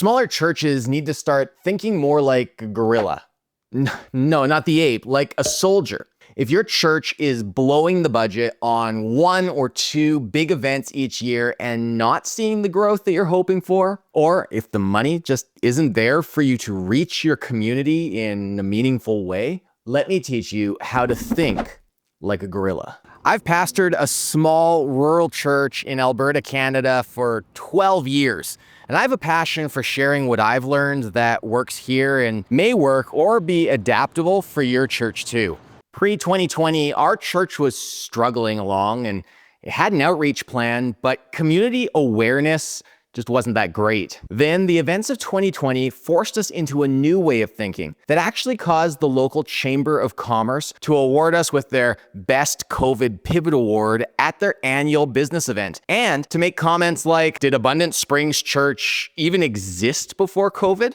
Smaller churches need to start thinking more like a gorilla. No, not the ape, like a soldier. If your church is blowing the budget on 1 or 2 big events each year and not seeing the growth that you're hoping for, or if the money just isn't there for you to reach your community in a meaningful way, let me teach you how to think like a gorilla. I've pastored a small rural church in Alberta, Canada for 12 years. And I have a passion for sharing what I've learned that works here and may work or be adaptable for your church too. Pre-2020, our church was struggling along and it had an outreach plan, but community awareness just wasn't that great. Then the events of 2020 forced us into a new way of thinking that actually caused the local Chamber of Commerce to award us with their Best COVID Pivot Award at their annual business event, and to make comments like, did Abundant Springs Church even exist before COVID?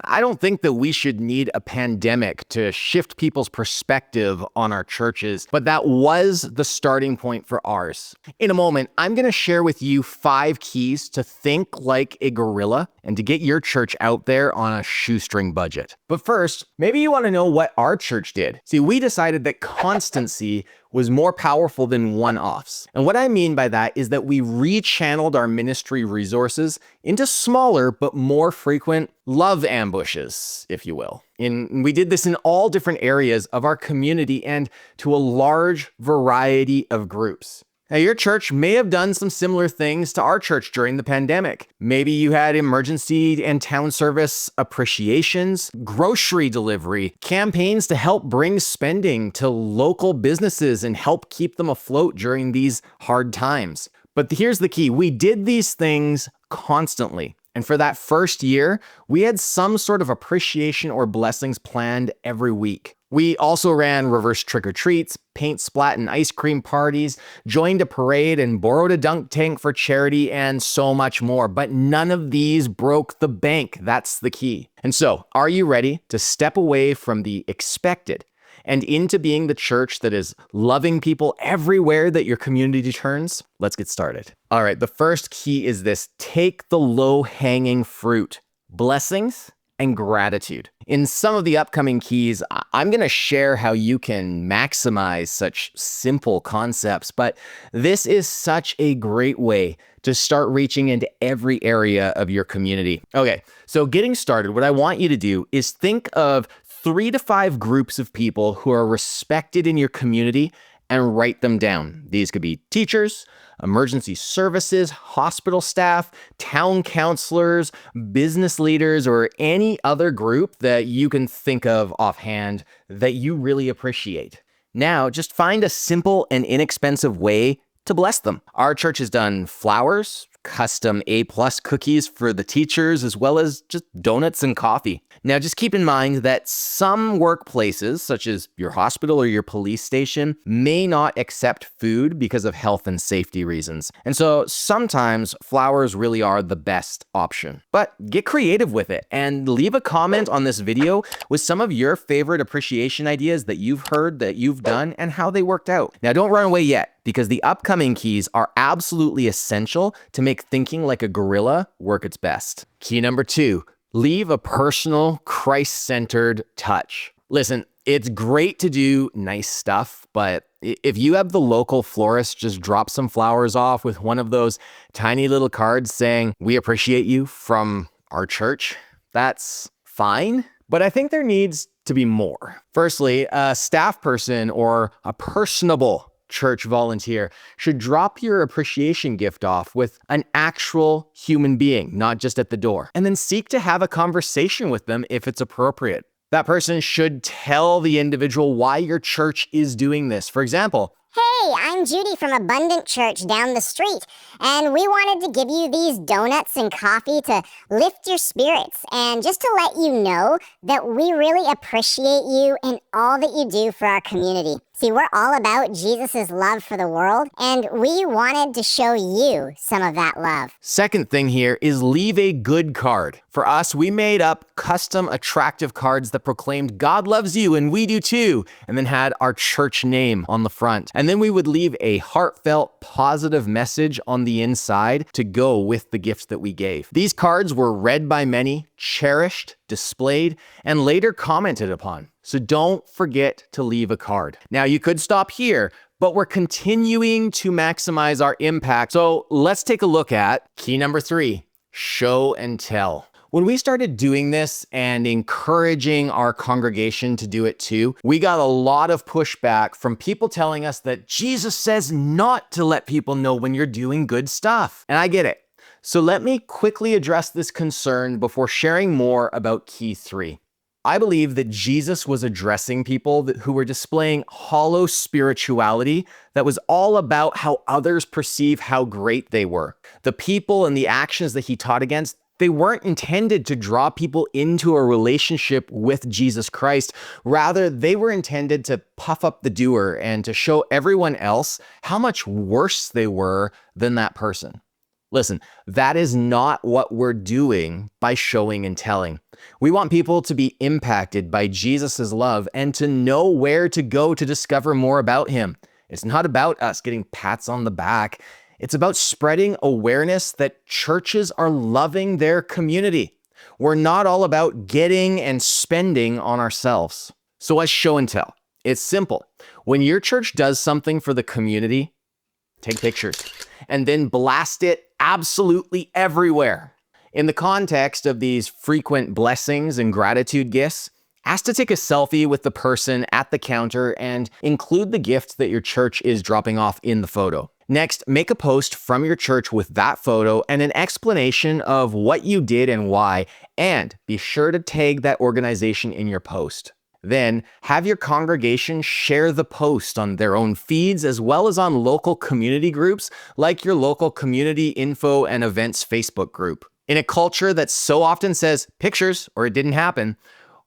I don't think that we should need a pandemic to shift people's perspective on our churches, but that was the starting point for ours. In a moment, I'm going to share with you 5 keys to think like a gorilla and to get your church out there on a shoestring budget. But first, maybe you want to know what our church did. See, we decided that constancy was more powerful than one-offs. And what I mean by that is that we rechanneled our ministry resources into smaller but more frequent love ambushes, if you will. And we did this in all different areas of our community and to a large variety of groups. Now, your church may have done some similar things to our church during the pandemic. Maybe you had emergency and town service appreciations, grocery delivery, campaigns to help bring spending to local businesses and help keep them afloat during these hard times. But here's the key. We did these things constantly. And for that first year, we had some sort of appreciation or blessings planned every week. We also ran reverse trick-or-treats, paint splat and ice cream parties, joined a parade and borrowed a dunk tank for charity, and so much more. But none of these broke the bank. That's the key. And so, are you ready to step away from the expected and into being the church that is loving people everywhere that your community turns? Let's get started. All right, the first key is this: take the low-hanging fruit, blessings and gratitude. In some of the upcoming keys, I'm going to share how you can maximize such simple concepts, but this is such a great way to start reaching into every area of your community. Okay, so getting started, what I want you to do is think of 3 to 5 groups of people who are respected in your community and write them down. These could be teachers, emergency services, hospital staff, town councilors, business leaders, or any other group that you can think of offhand that you really appreciate. Now, just find a simple and inexpensive way to bless them. Our church has done flowers, custom A+ cookies for the teachers, as well as just donuts and coffee. Now, just keep in mind that some workplaces, such as your hospital or your police station, may not accept food because of health and safety reasons. And so sometimes flowers really are the best option. But get creative with it and leave a comment on this video with some of your favorite appreciation ideas that you've heard, that you've done, and how they worked out. Now, don't run away yet, because the upcoming keys are absolutely essential to make thinking like a gorilla work its best. Key number 2, leave a personal, Christ-centered touch. Listen, it's great to do nice stuff, but if you have the local florist just drop some flowers off with one of those tiny little cards saying, "We appreciate you from our church," that's fine. But I think there needs to be more. Firstly, a staff person or a personable church volunteer should drop your appreciation gift off with an actual human being, not just at the door, and then seek to have a conversation with them if it's appropriate. That person should tell the individual why your church is doing this. For example, "Hey, I'm Judy from Abundant Church down the street, and we wanted to give you these donuts and coffee to lift your spirits and just to let you know that we really appreciate you and all that you do for our community. See, we're all about Jesus' love for the world, and we wanted to show you some of that love." Second thing here is leave a good card. For us, we made up custom attractive cards that proclaimed God loves you and we do too, and then had our church name on the front. And then we would leave a heartfelt, positive message on the inside to go with the gifts that we gave. These cards were read by many, cherished, displayed, and later commented upon. So don't forget to leave a card. Now, you could stop here, but we're continuing to maximize our impact. So let's take a look at key number 3, show and tell. When we started doing this and encouraging our congregation to do it too, we got a lot of pushback from people telling us that Jesus says not to let people know when you're doing good stuff. And I get it. So let me quickly address this concern before sharing more about key 3. I believe that Jesus was addressing people who were displaying hollow spirituality that was all about how others perceive how great they were. The people and the actions that he taught against, they weren't intended to draw people into a relationship with Jesus Christ. Rather, they were intended to puff up the doer and to show everyone else how much worse they were than that person. Listen, that is not what we're doing by showing and telling. We want people to be impacted by Jesus' love and to know where to go to discover more about him. It's not about us getting pats on the back. It's about spreading awareness that churches are loving their community. We're not all about getting and spending on ourselves. So let's show and tell. It's simple. When your church does something for the community, take pictures and then blast it absolutely everywhere. In the context of these frequent blessings and gratitude gifts, ask to take a selfie with the person at the counter and include the gift that your church is dropping off in the photo. Next, make a post from your church with that photo and an explanation of what you did and why, and be sure to tag that organization in your post. Then, have your congregation share the post on their own feeds as well as on local community groups like your local community info and events Facebook group. In a culture that so often says pictures or it didn't happen,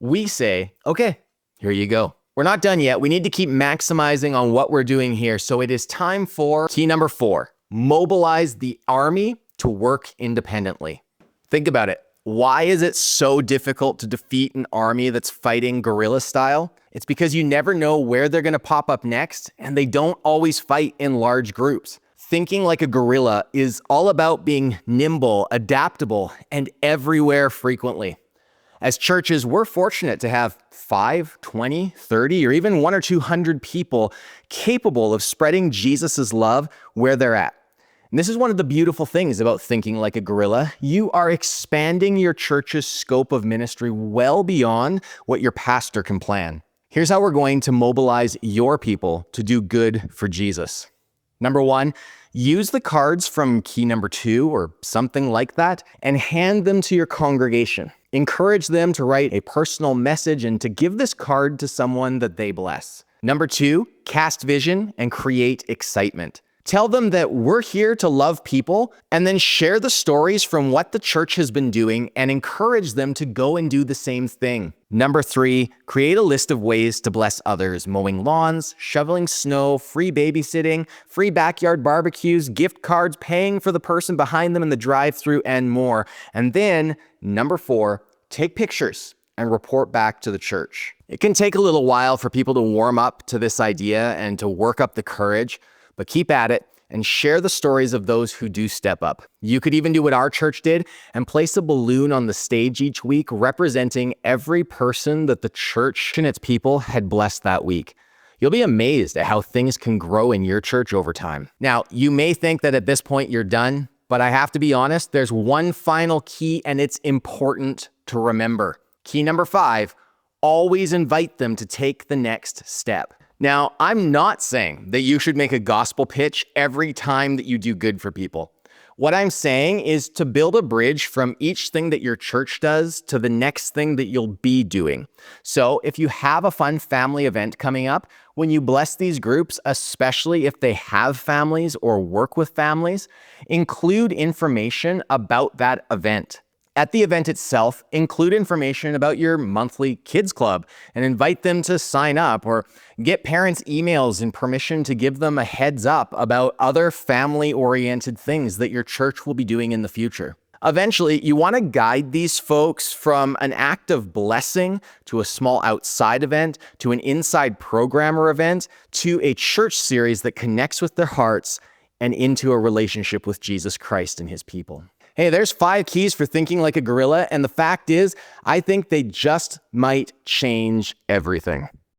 we say, okay, here you go. We're not done yet. We need to keep maximizing on what we're doing here. So it is time for key number 4, mobilize the army to work independently. Think about it. Why is it so difficult to defeat an army that's fighting guerrilla style? It's because you never know where they're going to pop up next, and they don't always fight in large groups. Thinking like a guerrilla is all about being nimble, adaptable, and everywhere frequently. As churches, we're fortunate to have 5, 20, 30, or even 100 or 200 people capable of spreading Jesus' love where they're at. And this is one of the beautiful things about thinking like a guerrilla. You are expanding your church's scope of ministry well beyond what your pastor can plan. Here's how we're going to mobilize your people to do good for Jesus. Number 1, use the cards from key number 2 or something like that and hand them to your congregation. Encourage them to write a personal message and to give this card to someone that they bless. Number 2, cast vision and create excitement. Tell them that we're here to love people, and then share the stories from what the church has been doing and encourage them to go and do the same thing. Number 3, create a list of ways to bless others: mowing lawns, shoveling snow, free babysitting, free backyard barbecues, gift cards, paying for the person behind them in the drive-thru, and more. And then, number 4, take pictures and report back to the church. It can take a little while for people to warm up to this idea and to work up the courage, but keep at it and share the stories of those who do step up. You could even do what our church did and place a balloon on the stage each week representing every person that the church and its people had blessed that week. You'll be amazed at how things can grow in your church over time. Now, you may think that at this point you're done, but I have to be honest, there's one final key and it's important to remember. Key number 5, always invite them to take the next step. Now, I'm not saying that you should make a gospel pitch every time that you do good for people. What I'm saying is to build a bridge from each thing that your church does to the next thing that you'll be doing. So if you have a fun family event coming up, when you bless these groups, especially if they have families or work with families, include information about that event. At the event itself, include information about your monthly kids club and invite them to sign up, or get parents' emails and permission to give them a heads up about other family-oriented things that your church will be doing in the future. Eventually, you want to guide these folks from an act of blessing to a small outside event, to an inside programmer event, to a church series that connects with their hearts and into a relationship with Jesus Christ and his people. Hey, there's 5 keys for thinking like a gorilla, and the fact is, I think they just might change everything.